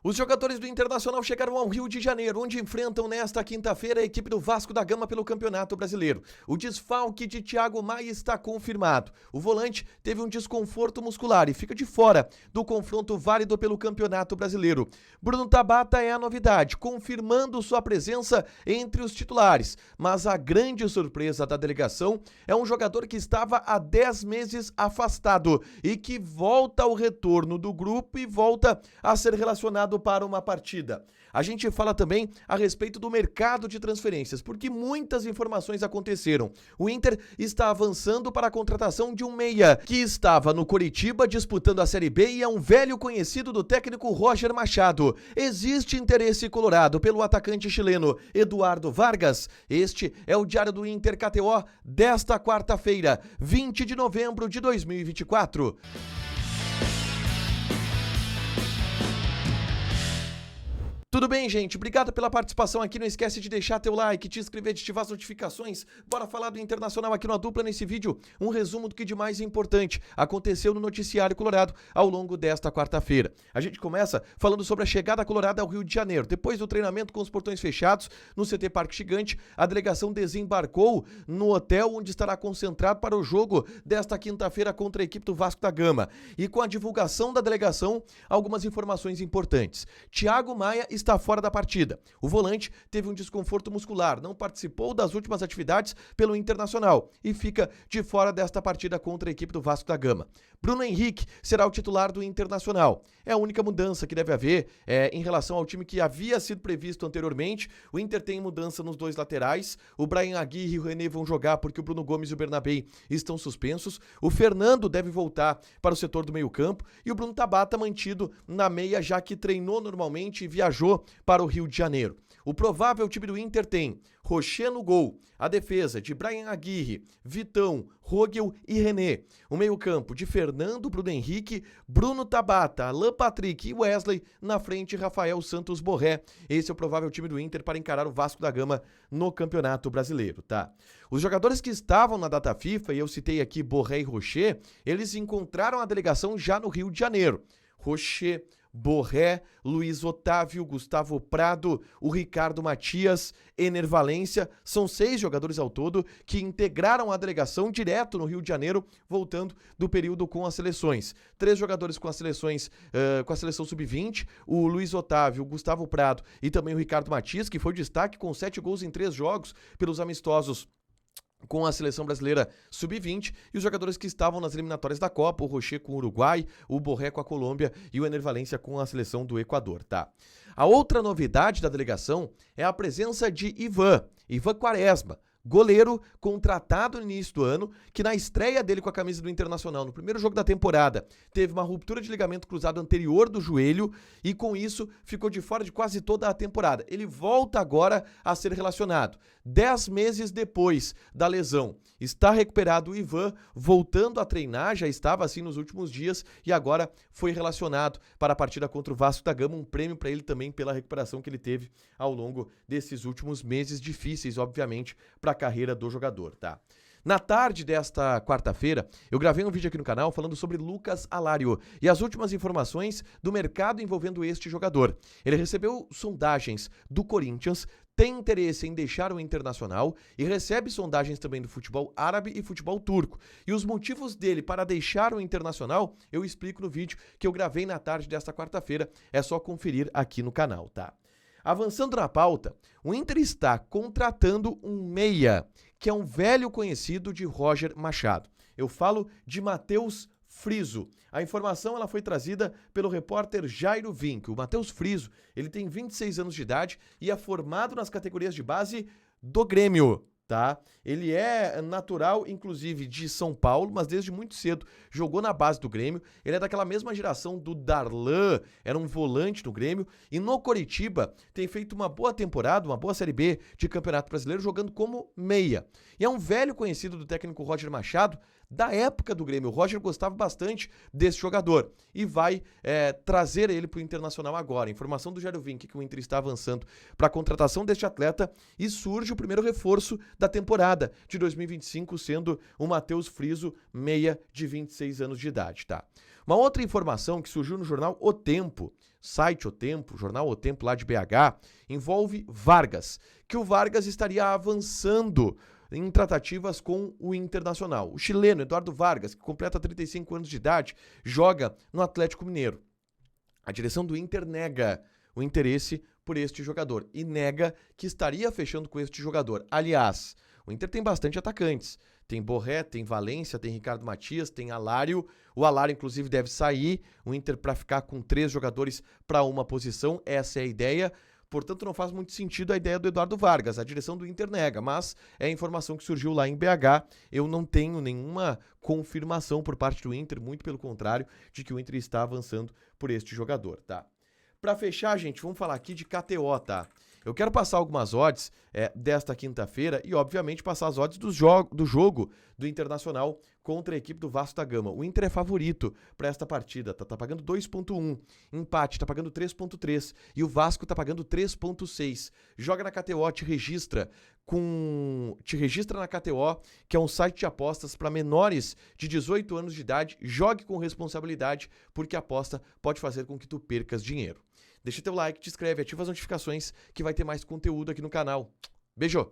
Os jogadores do Internacional chegaram ao Rio de Janeiro, onde enfrentam nesta quinta-feira a equipe do Vasco da Gama pelo Campeonato Brasileiro. O desfalque de Thiago Maia está confirmado. O volante teve um desconforto muscular e fica de fora do confronto válido pelo Campeonato Brasileiro. Bruno Tabata é a novidade, confirmando sua presença entre os titulares. Mas a grande surpresa da delegação é um jogador que estava há 10 meses afastado e que volta ao retorno do grupo e volta a ser relacionado para uma partida. A gente fala também a respeito do mercado de transferências, porque muitas informações aconteceram. O Inter está avançando para a contratação de um meia, que estava no Coritiba disputando a Série B e é um velho conhecido do técnico Roger Machado. Existe interesse colorado pelo atacante chileno Eduardo Vargas? Este é o Diário do Inter KTO desta quarta-feira, 20 de novembro de 2024. Tudo bem, gente? Obrigado pela participação aqui. Não esquece de deixar teu like, te inscrever, de ativar as notificações. Bora falar do Internacional aqui no A Dupla nesse vídeo. Um resumo do que de mais importante aconteceu no noticiário colorado ao longo desta quarta-feira. A gente começa falando sobre a chegada colorada ao Rio de Janeiro. Depois do treinamento com os portões fechados no CT Parque Gigante, a delegação desembarcou no hotel onde estará concentrado para o jogo desta quinta-feira contra a equipe do Vasco da Gama. E com a divulgação da delegação, algumas informações importantes. Thiago Maia está fora da partida. O volante teve um desconforto muscular, não participou das últimas atividades pelo Internacional e fica de fora desta partida contra a equipe do Vasco da Gama. Bruno Henrique será o titular do Internacional. É a única mudança que deve haver em relação ao time que havia sido previsto anteriormente. O Inter tem mudança nos dois laterais. O Bryan Aguirre e o René vão jogar porque o Bruno Gomes e o Bernabé estão suspensos. O Fernando deve voltar para o setor do meio-campo e o Bruno Tabata mantido na meia, já que treinou normalmente e viajou para o Rio de Janeiro. O provável time do Inter tem Rocher no gol, a defesa de Bryan Aguirre, Vitão, Rogel e René. O meio-campo de Fernando, Bruno Henrique, Bruno Tabata, Alan Patrick e Wesley. Na frente, Rafael Santos Borré. Esse é o provável time do Inter para encarar o Vasco da Gama no Campeonato Brasileiro, tá? Os jogadores que estavam na data FIFA, e eu citei aqui Borré e Rocher, eles encontraram a delegação já no Rio de Janeiro. Rocher, Borré, Luiz Otávio, Gustavo Prado, o Ricardo Matias, Ener Valência, são 6 jogadores ao todo que integraram a delegação direto no Rio de Janeiro, voltando do período com as seleções. 3 jogadores com as seleções, com a seleção sub-20, o Luiz Otávio, o Gustavo Prado e também o Ricardo Matias, que foi destaque com 7 gols em 3 jogos pelos amistosos com a seleção brasileira sub-20 e os jogadores que estavam nas eliminatórias da Copa, o Rocher com o Uruguai, o Borré com a Colômbia e o Ener Valência com a seleção do Equador, tá? A outra novidade da delegação é a presença de Ivan Quaresma, goleiro contratado no início do ano, que na estreia dele com a camisa do Internacional, no primeiro jogo da temporada, teve uma ruptura de ligamento cruzado anterior do joelho e com isso ficou de fora de quase toda a temporada. Ele volta agora a ser relacionado. 10 meses depois da lesão, está recuperado o Ivan, voltando a treinar, já estava assim nos últimos dias e agora foi relacionado para a partida contra o Vasco da Gama, um prêmio para ele também pela recuperação que ele teve ao longo desses últimos meses difíceis, obviamente, para a carreira do jogador, tá? Na tarde desta quarta-feira, eu gravei um vídeo aqui no canal falando sobre Lucas Alário e as últimas informações do mercado envolvendo este jogador. Ele recebeu sondagens do Corinthians, tem interesse em deixar o Internacional e recebe sondagens também do futebol árabe e futebol turco. E os motivos dele para deixar o Internacional eu explico no vídeo que eu gravei na tarde desta quarta-feira. É só conferir aqui no canal, tá? Avançando na pauta, o Inter está contratando um meia, que é um velho conhecido de Roger Machado. Eu falo de Matheus Friso. A informação ela foi trazida pelo repórter Jairo Vink. O Matheus Friso, ele tem 26 anos de idade e é formado nas categorias de base do Grêmio, tá? Ele é natural, inclusive, de São Paulo, mas desde muito cedo jogou na base do Grêmio. Ele é daquela mesma geração do Darlan, era um volante no Grêmio. E no Coritiba tem feito uma boa temporada, uma boa Série B de Campeonato Brasileiro, jogando como meia. E é um velho conhecido do técnico Roger Machado da época do Grêmio. O Roger gostava bastante desse jogador e vai trazer ele para o Internacional agora. Informação do Jairo Vink que o Inter está avançando para a contratação deste atleta e surge o primeiro reforço da temporada de 2025, sendo o Matheus Friso, meia de 26 anos de idade, tá? Uma outra informação que surgiu no jornal O Tempo, site O Tempo, jornal O Tempo lá de BH, envolve Vargas, que o Vargas estaria avançando em tratativas com o Internacional. O chileno Eduardo Vargas, que completa 35 anos de idade, joga no Atlético Mineiro. A direção do Inter nega o interesse por este jogador e nega que estaria fechando com este jogador. Aliás, o Inter tem bastante atacantes. Tem Borré, tem Valência, tem Ricardo Matias, tem Alário. O Alário, inclusive, deve sair. O Inter para ficar com 3 jogadores para uma posição. Essa é a ideia. Portanto, não faz muito sentido a ideia do Eduardo Vargas. A direção do Inter nega, mas é a informação que surgiu lá em BH. Eu não tenho nenhuma confirmação por parte do Inter, muito pelo contrário, de que o Inter está avançando por este jogador, tá? Para fechar, gente, vamos falar aqui de KTO, tá? Eu quero passar algumas odds desta quinta-feira e, obviamente, passar as odds do jogo do Internacional contra a equipe do Vasco da Gama. O Inter é favorito para esta partida, tá pagando 2.1, empate tá pagando 3.3 e o Vasco tá pagando 3.6. Joga na KTO, te registra na KTO, que é um site de apostas para menores de 18 anos de idade. Jogue com responsabilidade, porque a aposta pode fazer com que tu percas dinheiro. Deixa teu like, te inscreve, ativa as notificações que vai ter mais conteúdo aqui no canal. Beijo!